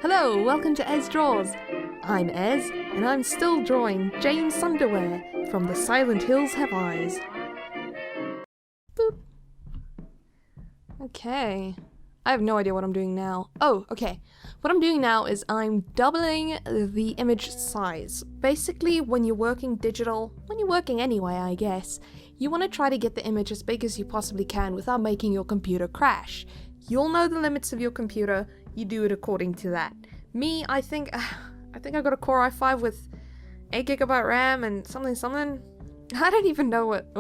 Hello, welcome to EzDRAWZ. I'm Ez, and I'm still drawing James Underwear from The Silent Hills Have Eyes. Boop. Okay. I have no idea what I'm doing now. Oh, okay. What I'm doing now is I'm doubling the image size. Basically, when you're working digital, when you're working anyway, I guess, you want to try to get the image as big as you possibly can without making your computer crash. You'll know the limits of your computer, you do it according to that. Me, I think I got a Core i5 with 8GB RAM and something. I don't even know what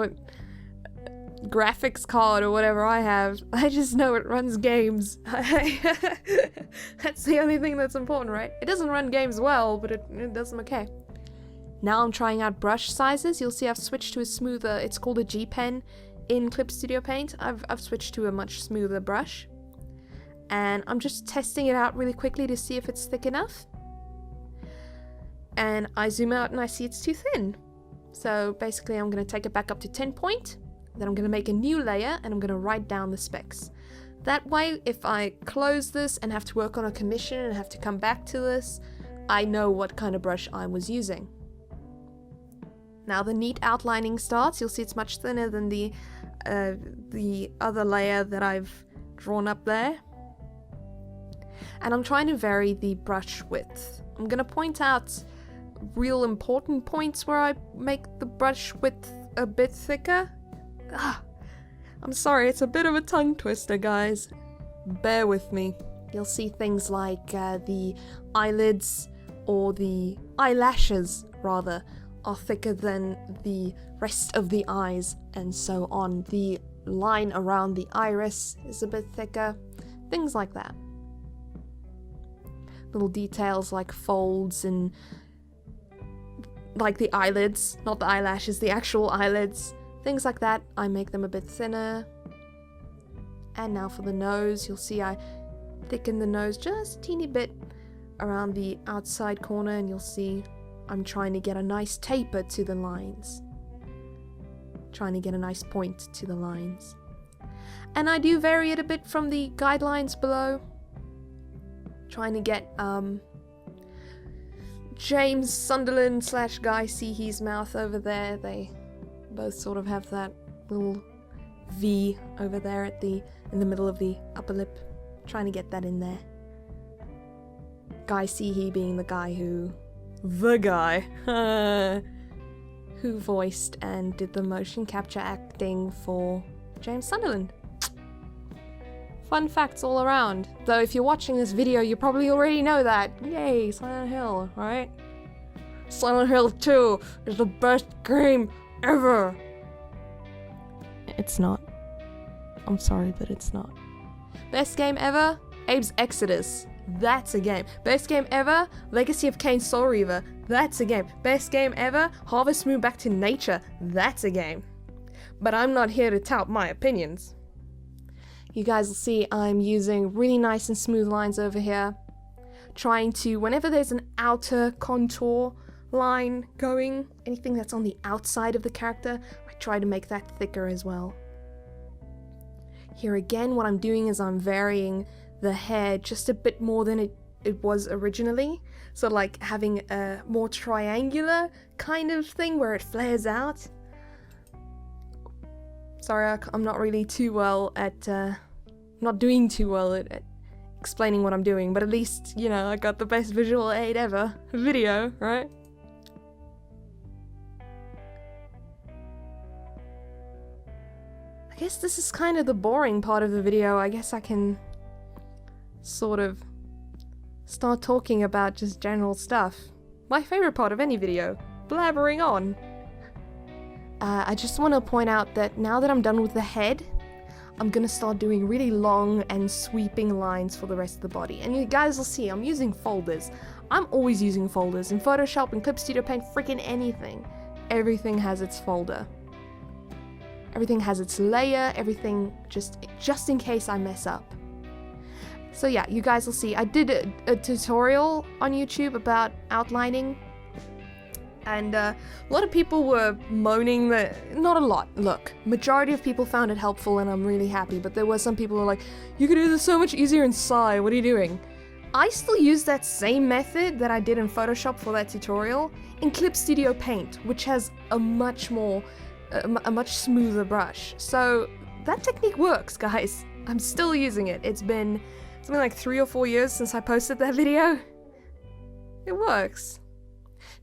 graphics card or whatever I have. I just know it runs games. That's the only thing that's important, right? It doesn't run games well, but it does them okay. Now I'm trying out brush sizes. You'll see I've switched to a smoother, it's called a G Pen in Clip Studio Paint. I've switched to a much smoother brush. And I'm just testing it out really quickly to see if it's thick enough. And I zoom out and I see it's too thin. So basically I'm going to take it back up to 10 point. Then I'm going to make a new layer and I'm going to write down the specs. That way, if I close this and have to work on a commission and have to come back to this, I know what kind of brush I was using. Now the neat outlining starts. You'll see it's much thinner than the other layer that I've drawn up there. And I'm trying to vary the brush width. I'm going to point out real important points where I make the brush width a bit thicker. I'm sorry, it's a bit of a tongue twister, guys. Bear with me. You'll see things like the eyelids, or the eyelashes, rather, are thicker than the rest of the eyes, and so on. The line around the iris is a bit thicker. Things like that. Little details like folds and like the eyelids, not the eyelashes, the actual eyelids. Things like that, I make them a bit thinner. And now for the nose, you'll see I thicken the nose just a teeny bit around the outside corner, and you'll see I'm trying to get a nice taper to the lines. Trying to get a nice point to the lines. And I do vary it a bit from the guidelines below. Trying to get James Sunderland / Guy Seehe's mouth over there. They both sort of have that little V over there in the middle of the upper lip. Trying to get that in there. Guy Seehee being the guy who voiced and did the motion capture acting for James Sunderland. Fun facts all around. Though if you're watching this video, you probably already know that. Yay, Silent Hill, right? Silent Hill 2 is the best game ever! It's not. I'm sorry, but it's not. Best game ever? Abe's Exodus. That's a game. Best game ever? Legacy of Kain Soul Reaver. That's a game. Best game ever? Harvest Moon Back to Nature. That's a game. But I'm not here to tout my opinions. You guys will see I'm using really nice and smooth lines over here. Trying to, whenever there's an outer contour line going, anything that's on the outside of the character, I try to make that thicker as well. Here again, what I'm doing is I'm varying the hair just a bit more than it was originally. So like having a more triangular kind of thing where it flares out. Sorry, I'm not really too well at, not doing too well at explaining what I'm doing, but at least, you know, I got the best visual aid ever. Video, right? I guess this is kind of the boring part of the video. I guess I can sort of start talking about just general stuff. My favorite part of any video. Blabbering on. I just want to point out that now that I'm done with the head, I'm gonna start doing really long and sweeping lines for the rest of the body. And you guys will see, I'm using folders. I'm always using folders in Photoshop and Clip Studio Paint, freaking anything. Everything has its folder. Everything has its layer, everything just in case I mess up. So yeah, you guys will see. I did a tutorial on YouTube about outlining. And a lot of people were moaning that, not a lot, look, majority of people found it helpful and I'm really happy, but there were some people who were like, you could do this so much easier in Psy, what are you doing? I still use that same method that I did in Photoshop for that tutorial in Clip Studio Paint, which has a much smoother brush. So that technique works, guys. I'm still using it. It's been something like 3 or 4 years since I posted that video. It works.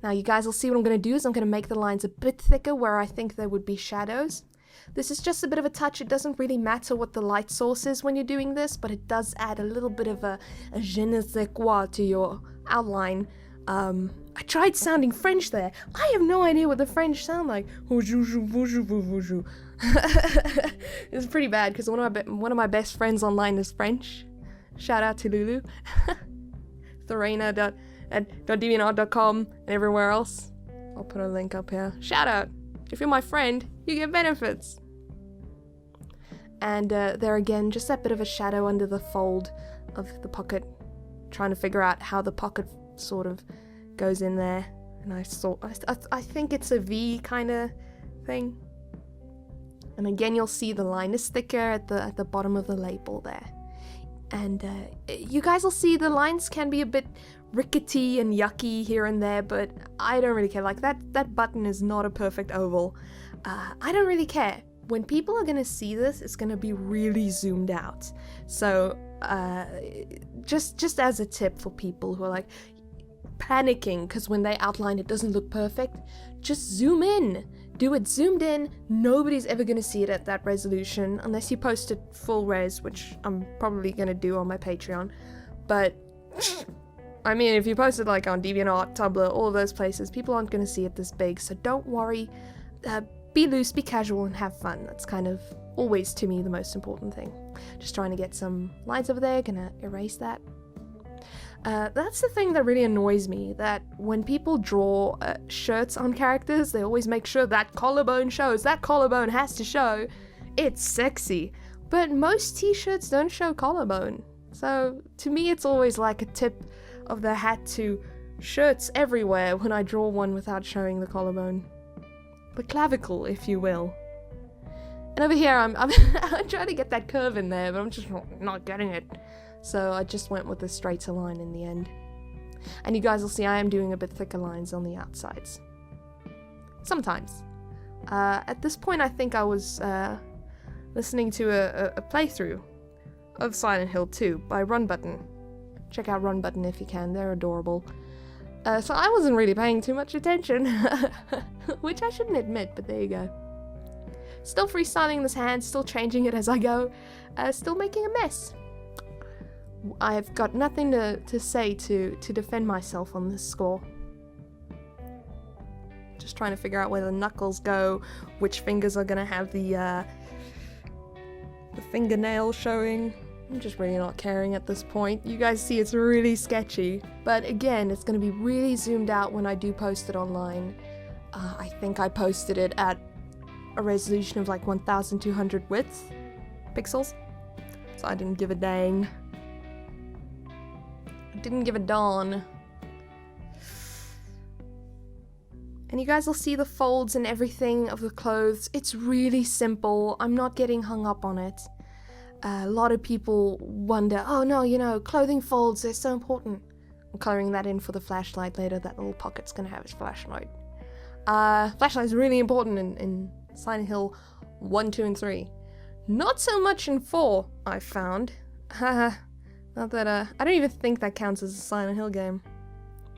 Now you guys will see what I'm going to do is I'm going to make the lines a bit thicker where I think there would be shadows. This is just a bit of a touch. It doesn't really matter what the light source is when you're doing this, but it does add a little bit of a je ne sais quoi to your outline. I tried sounding French there. I have no idea what the French sound like. It's pretty bad because one of my best friends online is French. Shout out to Lulu. Thorena.deviantart.com and everywhere else. I'll put a link up here. Shout out. If you're my friend, you get benefits. And there again, just that bit of a shadow under the fold of the pocket. Trying to figure out how the pocket sort of goes in there. And I think it's a V kind of thing. And again, you'll see the line is thicker at the bottom of the label there. And you guys will see the lines can be a bit rickety and yucky here and there, but I don't really care. Like that button is not a perfect oval. I don't really care. When people are gonna see this, it's gonna be really zoomed out. So just as a tip for people who are like panicking because when they outline it doesn't look perfect, just zoom in. Do it zoomed in. Nobody's ever gonna see it at that resolution unless you post it full res, which I'm probably gonna do on my Patreon. But I mean, if you post it like on DeviantArt, Tumblr, all of those places, people aren't gonna see it this big. So don't worry. Be loose, be casual, and have fun. That's kind of always, to me, the most important thing. Just trying to get some lines over there. Gonna erase that. That's the thing that really annoys me, that when people draw shirts on characters, they always make sure that collarbone shows. That collarbone has to show. It's sexy. But most t-shirts don't show collarbone. So to me, it's always like a tip of the hat to shirts everywhere when I draw one without showing the collarbone. The clavicle, if you will. And over here, I'm trying to get that curve in there, but I'm just not getting it. So I just went with a straighter line in the end. And you guys will see I am doing a bit thicker lines on the outsides. Sometimes. At this point, I think I was listening to a playthrough of Silent Hill 2 by Run Button. Check out Run Button if you can, they're adorable. So I wasn't really paying too much attention, which I shouldn't admit, but there you go. Still freestyling this hand, still changing it as I go, still making a mess. I've got nothing to say to defend myself on this score. Just trying to figure out where the knuckles go, which fingers are gonna have the fingernail showing. I'm just really not caring at this point. You guys see it's really sketchy. But again, it's going to be really zoomed out when I do post it online. I think I posted it at a resolution of like 1200 width pixels. So I didn't give a dang. I didn't give a darn. And you guys will see the folds and everything of the clothes. It's really simple. I'm not getting hung up on it. A lot of people wonder, oh no, you know, clothing folds, they're so important. I'm coloring that in for the flashlight later. That little pocket's gonna have its flashlight. Flashlight is really important in Silent Hill 1, 2, and 3. Not so much in 4, I found. Haha. Not that, I don't even think that counts as a Silent Hill game.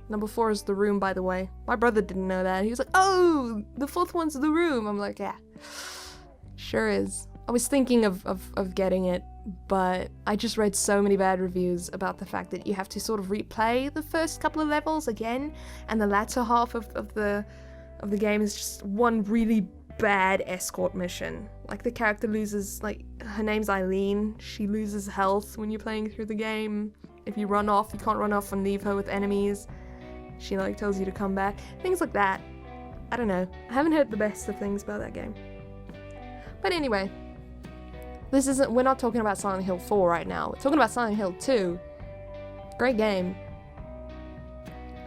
Number 4 is The Room, by the way. My brother didn't know that. He was like, oh, the 4th one's The Room. I'm like, yeah, sure is. I was thinking of getting it, but I just read so many bad reviews about the fact that you have to sort of replay the first couple of levels again, and the latter half of the game is just one really bad escort mission. Like, the character loses, like, her name's Eileen. She loses health when you're playing through the game. If you run off, you can't run off and leave her with enemies. She, like, tells you to come back. Things like that. I don't know. I haven't heard the best of things about that game. But anyway, we're not talking about Silent Hill 4 right now. We're talking about Silent Hill 2. Great game.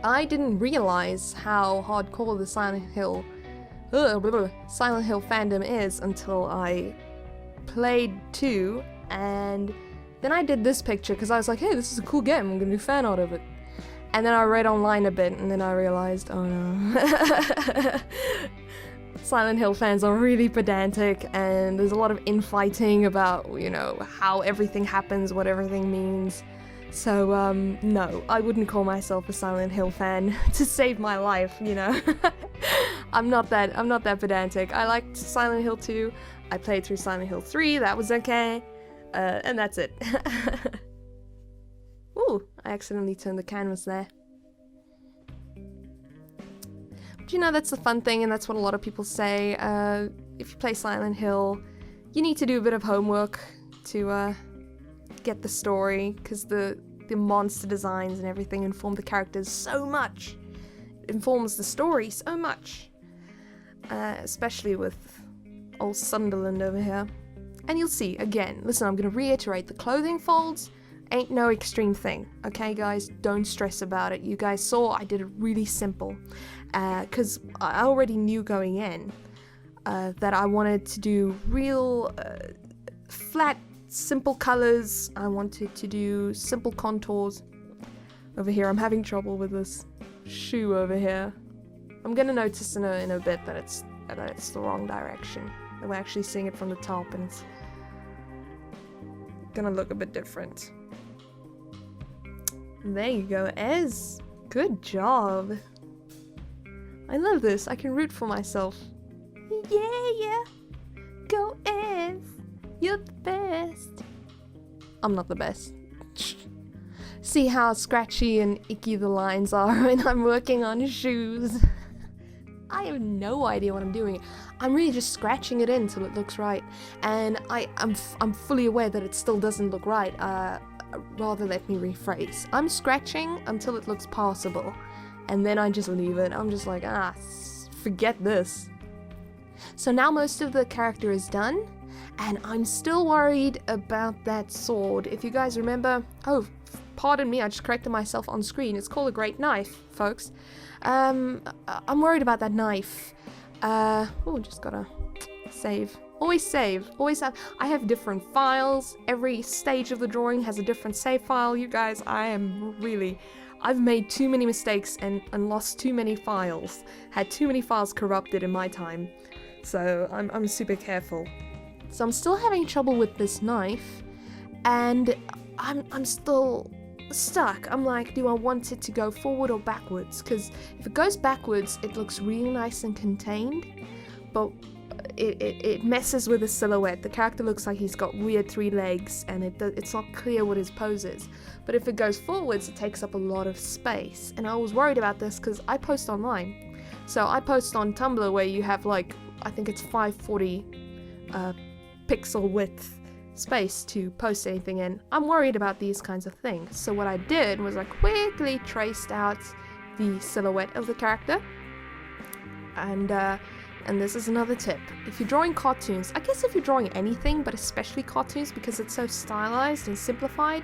I didn't realize how hardcore the Silent Hill fandom is until I played 2 and Then I did this picture because I was like, hey, this is a cool game, I'm gonna do fan art of it. And then I read online a bit, and then I realized, oh no. Silent Hill fans are really pedantic, and there's a lot of infighting about, you know, how everything happens, what everything means. So, no, I wouldn't call myself a Silent Hill fan to save my life, you know. I'm not that pedantic. I liked Silent Hill 2, I played through Silent Hill 3, that was okay, and that's it. Ooh, I accidentally turned the canvas there. But you know, that's the fun thing, and that's what a lot of people say. If you play Silent Hill, you need to do a bit of homework to get the story, because the monster designs and everything inform the characters so much. It informs the story so much. Especially with old Sunderland over here. And you'll see, again, listen, I'm going to reiterate, the clothing folds ain't no extreme thing, okay guys? Don't stress about it. You guys saw I did it really simple, because I already knew going in that I wanted to do real flat, simple colors. I wanted to do simple contours. Over here, I'm having trouble with this shoe over here. I'm gonna notice in a bit that it's the wrong direction. That we're actually seeing it from the top, and it's gonna look a bit different. There you go, Ez. Good job. I love this. I can root for myself. Yeah. Go Ez. You're the best. I'm not the best. See how scratchy and icky the lines are when I'm working on shoes. I have no idea what I'm doing. I'm really just scratching it in till it looks right. And I'm fully aware that it still doesn't look right. Rather, let me rephrase. I'm scratching until it looks passable, and then I just leave it. I'm just like, forget this. So now most of the character is done, and I'm still worried about that sword. If you guys remember, oh, pardon me, I just corrected myself on screen. It's called a great knife, folks. I'm worried about that knife. Oh, just gotta save. Always save. Always have. I have different files. Every stage of the drawing has a different save file. You guys, I've made too many mistakes and lost too many files. Had too many files corrupted in my time. So I'm super careful. So I'm still having trouble with this knife, and I'm still stuck. I'm like, do I want it to go forward or backwards? Because if it goes backwards, it looks really nice and contained, but it messes with the silhouette. The character looks like he's got weird 3 legs, and it's not clear what his pose is. But if it goes forwards, it takes up a lot of space, and I was worried about this because I post online. So I post on Tumblr where you have, like, I think it's 540 pixel width space to post anything in. I'm worried about these kinds of things. So what I did was I quickly traced out the silhouette of the character, and this is another tip. If you're drawing cartoons, I guess if you're drawing anything, but especially cartoons because it's so stylized and simplified,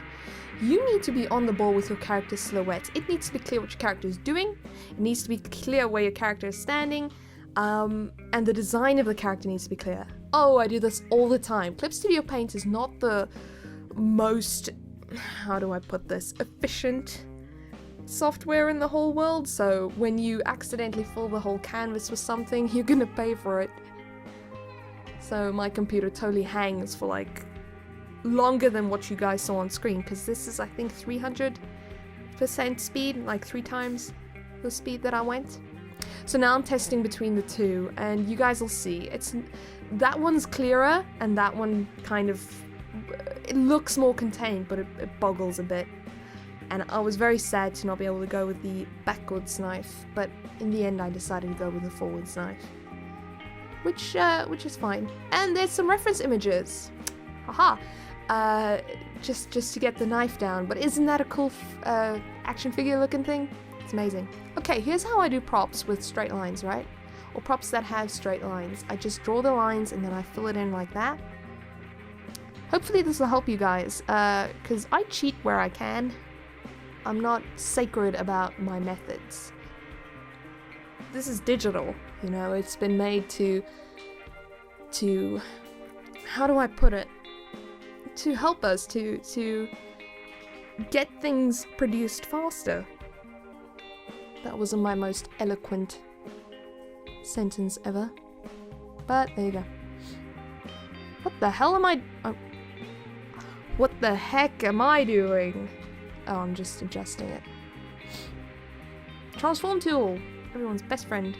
you need to be on the ball with your character's silhouette. It needs to be clear what your character is doing, it needs to be clear where your character is standing, and the design of the character needs to be clear. Oh, I do this all the time. Clip Studio Paint is not the most, how do I put this, efficient software in the whole world, so when you accidentally fill the whole canvas with something, you're gonna pay for it. So my computer totally hangs for like longer than what you guys saw on screen, because this is, I think, 300% speed, like 3 times the speed that I went. So now I'm testing between the two, and you guys will see, that one's clearer, and that one kind of, it looks more contained, but it boggles a bit. And I was very sad to not be able to go with the backwards knife, but in the end I decided to go with the forwards knife, which is fine. And there's some reference images, haha, just to get the knife down. But isn't that a cool action figure looking thing? It's amazing. Okay, here's how I do props with straight lines, right? Or props that have straight lines. I just draw the lines and then I fill it in like that. Hopefully this will help you guys, because I cheat where I can. I'm not sacred about my methods. This is digital, you know, it's been made to how do I put it? to help us to get things produced faster. That wasn't my most eloquent sentence ever, but there you go. What the hell am I? Oh. What the heck am I doing? Oh, I'm just adjusting it. Transform tool, everyone's best friend.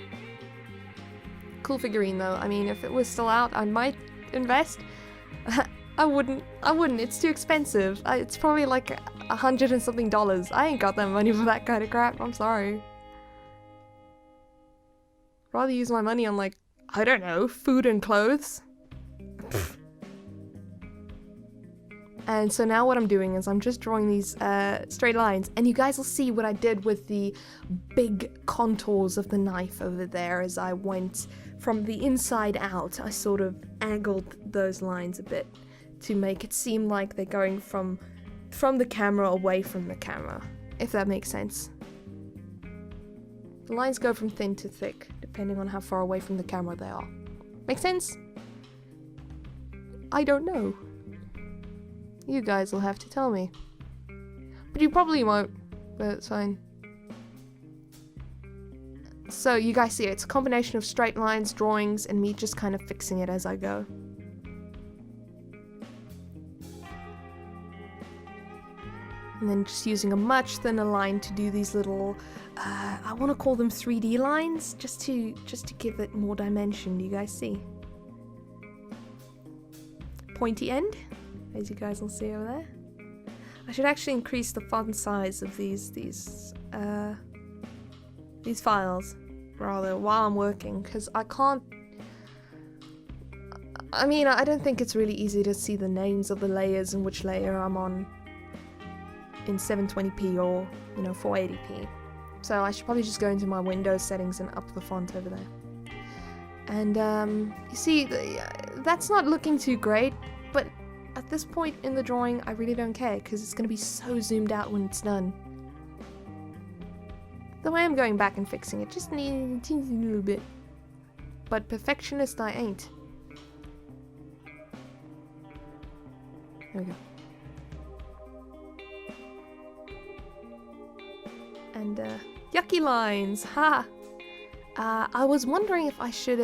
Cool figurine though. I mean, if it was still out, I might invest. I wouldn't. It's too expensive. It's probably like $100 and something. I ain't got that money for that kind of crap. I'm sorry. Rather use my money on, like, I don't know, food and clothes. And so now what I'm doing is I'm just drawing these straight lines, and you guys will see what I did with the big contours of the knife over there as I went from the inside out. I sort of angled those lines a bit to make it seem like they're going from the camera away from the camera, if that makes sense. The lines go from thin to thick, depending on how far away from the camera they are. Make sense? I don't know. You guys will have to tell me. But you probably won't, but it's fine. So you guys see it's a combination of straight lines, drawings, and me just kind of fixing it as I go. And then just using a much thinner line to do these little, I want to call them 3D lines, just to give it more dimension. Do you guys see? Pointy end, as you guys will see over there. I should actually increase the font size of these files, rather, while I'm working, because I can't. I mean, I don't think it's really easy to see the names of the layers and which layer I'm on in 720p or, 480p. So I should probably just go into my Windows settings and up the font over there. And you see, that's not looking too great, but at this point in the drawing, I really don't care because it's going to be so zoomed out when it's done. The way I'm going back and fixing it just needs a little bit. But perfectionist I ain't. There we go. And yucky lines, ha! I was wondering if I should,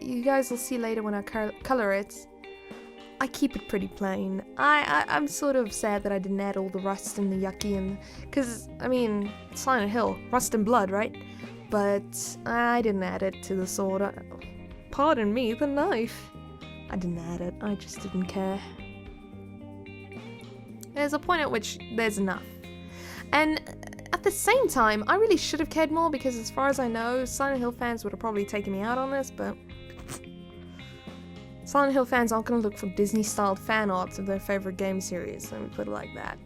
you guys will see later when I color it, I keep it pretty plain. I'm sort of sad that I didn't add all the rust and the yucky and, cause, I mean, Silent Hill, rust and blood, right? But I didn't add it to the sword. Pardon me, the knife. I didn't add it, I just didn't care. There's a point at which there's enough. And at the same time, I really should have cared more because as far as I know, Silent Hill fans would have probably taken me out on this, but Silent Hill fans aren't going to look for Disney-styled fan art of their favorite game series, let me put it like that.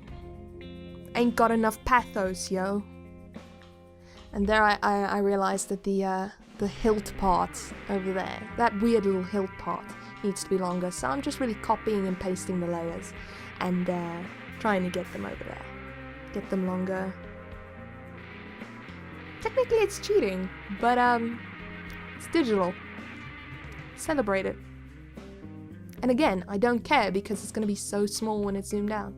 Ain't got enough pathos, yo. And there I realized that the hilt part over there, that weird little hilt part, needs to be longer, so I'm just really copying and pasting the layers and trying to get them over there. Get them longer. Technically it's cheating, but it's digital. Celebrate it. And again, I don't care because it's going to be so small when it's zoomed out.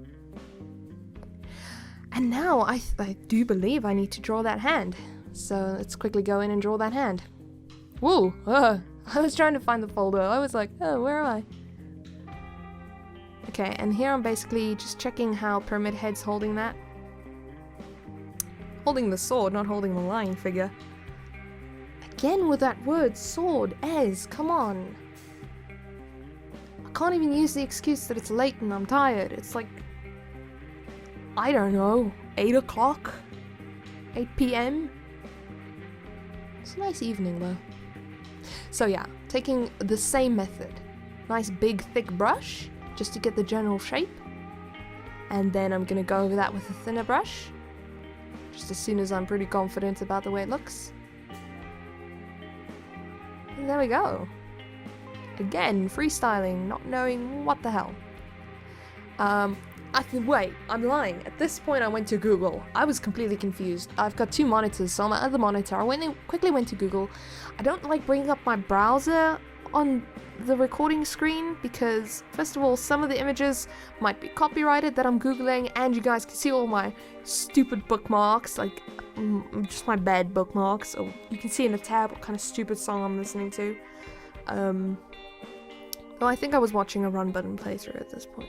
And now I do believe I need to draw that hand. So let's quickly go in and draw that hand. Whoa! I was trying to find the folder. I was like, oh, where am I? Okay, and here I'm basically just checking how Pyramid Head's holding that. Holding the sword, not holding the lying figure. Again with that word, sword, Ez, come on. I can't even use the excuse that it's late and I'm tired. It's like, I don't know, 8 o'clock? 8 p.m.? It's a nice evening though. So yeah, taking the same method. Nice big thick brush, just to get the general shape. And then I'm gonna go over that with a thinner brush. Just as soon as I'm pretty confident about the way it looks. And there we go. Again, freestyling, not knowing what the hell. Wait, I'm lying. At this point I went to Google. I was completely confused. I've got 2 monitors, so on my other monitor I quickly went to Google. I don't like bringing up my browser on the recording screen because, first of all, some of the images might be copyrighted that I'm googling, and you guys can see all my stupid bookmarks, like just my bad bookmarks. Or you can see in the tab what kind of stupid song I'm listening to. Well, I think I was watching a run button playthrough at this point.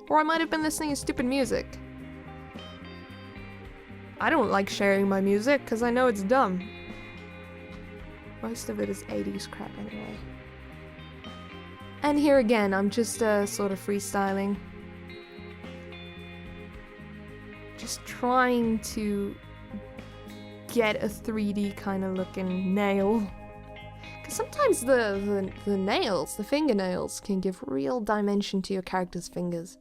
Or I might have been listening to stupid music. I don't like sharing my music because I know it's dumb. Most of it is 80s crap anyway. And here again, I'm just sort of freestyling. Just trying to get a 3D kind of looking nail. Because sometimes the nails, the fingernails, can give real dimension to your character's fingers.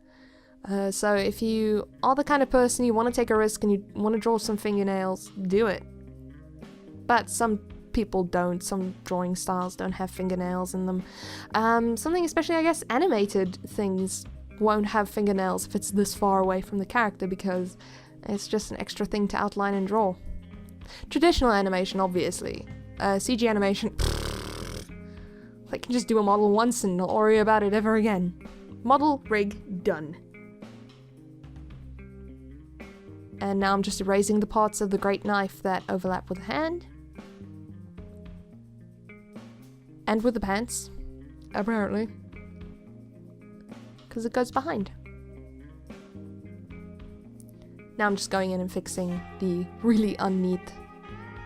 So if you are the kind of person you want to take a risk and you want to draw some fingernails, do it. But some people don't. Some drawing styles don't have fingernails in them. Something especially, I guess, animated things won't have fingernails if it's this far away from the character because it's just an extra thing to outline and draw. Traditional animation, obviously. CG animation, they can just do a model once and not worry about it ever again. Model, rig, done. And now I'm just erasing the parts of the great knife that overlap with the hand. And with the pants, apparently. Because it goes behind. Now I'm just going in and fixing the really unneat,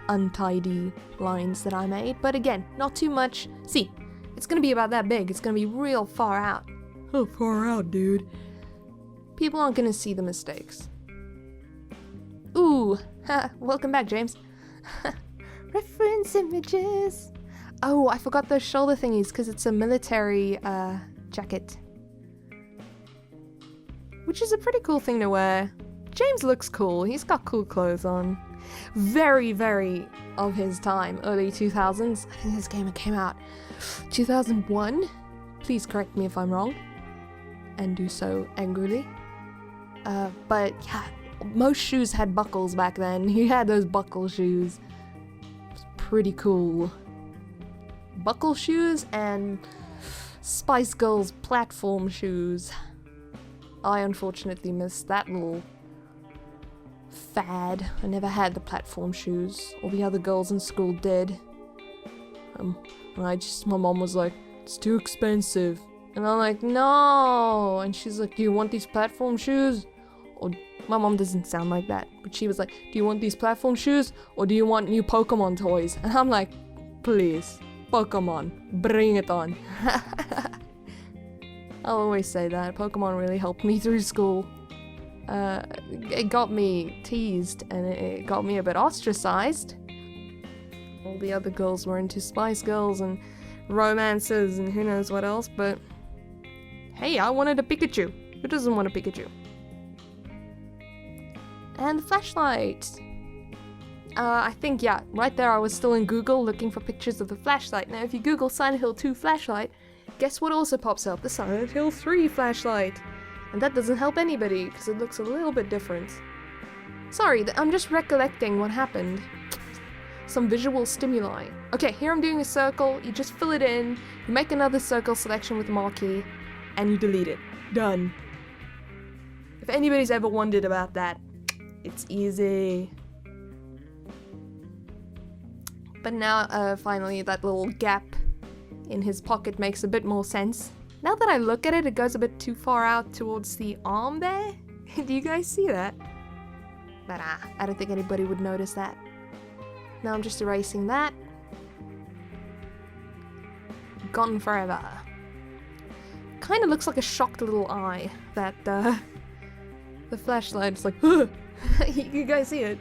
untidy lines that I made. But again, not too much. See, it's gonna be about that big. It's gonna be real far out. Oh, far out, dude. People aren't gonna see the mistakes. Ooh, welcome back, James. Reference images. Oh, I forgot those shoulder thingies because it's a military jacket. Which is a pretty cool thing to wear. James looks cool. He's got cool clothes on. Very, very of his time. Early 2000s. I think this game came out 2001. Please correct me if I'm wrong. And do so angrily. But yeah, most shoes had buckles back then. He had those buckle shoes. It was pretty cool. Buckle shoes and Spice Girls platform shoes. I unfortunately missed that little fad. I never had the platform shoes. All the other girls in school did. My mom was like, it's too expensive. And I'm like, no. And she's like, do you want these platform shoes? Or my mom doesn't sound like that. But she was like, do you want these platform shoes? Or do you want new Pokemon toys? And I'm like, please. Pokemon, bring it on. I'll always say that. Pokemon really helped me through school. It got me teased and it got me a bit ostracized. All the other girls were into Spice Girls and romances and who knows what else, but hey, I wanted a Pikachu. Who doesn't want a Pikachu? And the flashlight. I think, yeah, right there I was still in Google looking for pictures of the flashlight. Now if you Google Silent Hill 2 flashlight, guess what also pops up? The Silent Hill 3 flashlight. And that doesn't help anybody, because it looks a little bit different. Sorry, I'm just recollecting what happened. Some visual stimuli. Okay, here I'm doing a circle, you just fill it in, you make another circle selection with the marquee, and you delete it. Done. If anybody's ever wondered about that, it's easy. But now, finally, that little gap in his pocket makes a bit more sense. Now that I look at it, it goes a bit too far out towards the arm there. Do you guys see that? But I don't think anybody would notice that. Now I'm just erasing that. Gone forever. Kind of looks like a shocked little eye that the flashlight's like, huh! You guys see it?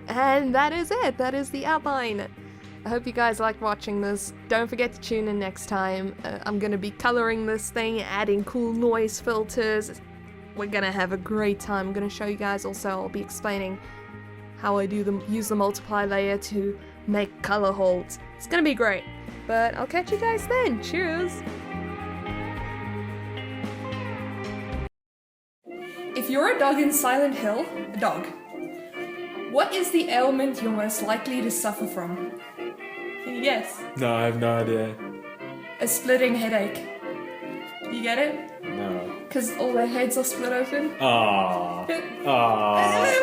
And that is it. That is the outline. I hope you guys liked watching this. Don't forget to tune in next time. I'm going to be coloring this thing, adding cool noise filters. We're going to have a great time. I'm going to show you guys also. I'll be explaining how I use the multiply layer to make color holds. It's going to be great. But I'll catch you guys then. Cheers! If you're a dog in Silent Hill, a dog, what is the ailment you're most likely to suffer from? Can you guess? No, I have no idea. A splitting headache. You get it? No. Because all their heads are split open. Aww. It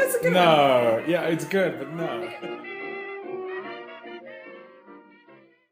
was a good one. No. Yeah, it's good, but no.